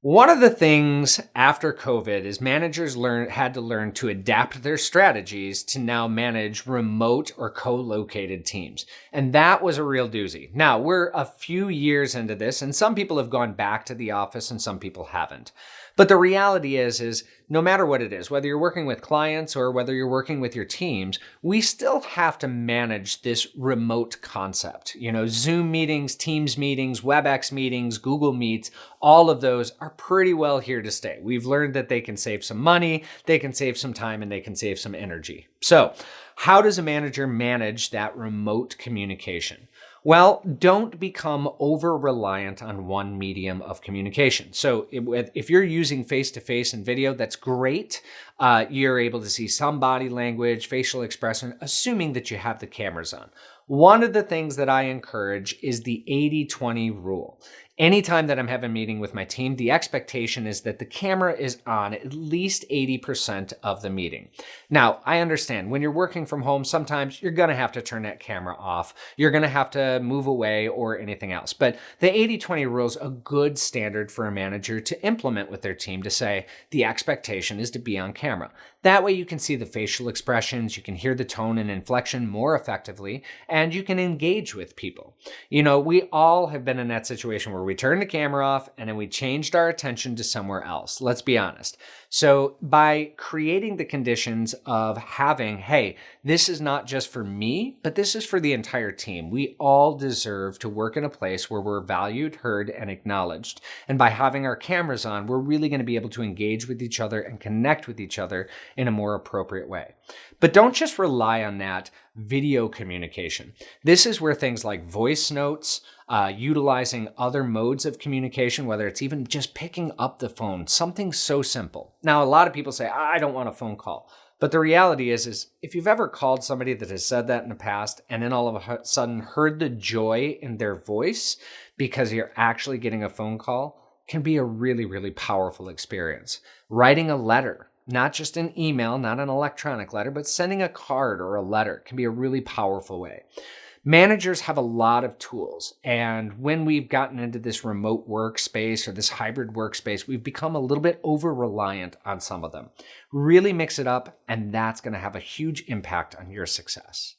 One of the things after COVID is managers had to learn to adapt their strategies to now manage remote or co-located teams. And that was a real doozy. Now, we're a few years into this, and some people have gone back to the office and some people haven't. But the reality is no matter what it is, whether you're working with clients or whether you're working with your teams, we still have to manage this remote concept. Zoom meetings, Teams meetings, WebEx meetings, Google Meets, all of those are pretty well here to stay. We've learned that they can save some money, they can save some time, and they can save some energy. So, how does a manager manage that remote communication? Well, don't become over-reliant on one medium of communication. So if you're using face-to-face and video, that's great. You're able to see some body language, facial expression, assuming that you have the cameras on. One of the things that I encourage is the 80-20 rule. Anytime that I'm having a meeting with my team, the expectation is that the camera is on at least 80% of the meeting. Now, I understand when you're working from home, sometimes you're going to have to turn that camera off. You're going to have to move away or anything else. But the 80-20 rule is a good standard for a manager to implement with their team to say the expectation is to be on camera. That way you can see the facial expressions, you can hear the tone and inflection more effectively, and you can engage with people. We all have been in that situation where we turned the camera off and then we changed our attention to somewhere else. Let's be honest. So by creating the conditions of having, hey, this is not just for me, but this is for the entire team. We all deserve to work in a place where we're valued, heard, and acknowledged. And by having our cameras on, we're really going to be able to engage with each other and connect with each other in a more appropriate way. But don't just rely on that video communication. This is where things like voice notes, utilizing other modes of communication, whether it's even just picking up the phone, something so simple. Now, a lot of people say, I don't want a phone call. But the reality is if you've ever called somebody that has said that in the past and then all of a sudden heard the joy in their voice because you're actually getting a phone call, can be a really, really powerful experience. Writing a letter, not just an email, not an electronic letter, but sending a card or a letter can be a really powerful way. Managers have a lot of tools, and when we've gotten into this remote workspace or this hybrid workspace, we've become a little bit over-reliant on some of them. Really mix it up, and that's going to have a huge impact on your success.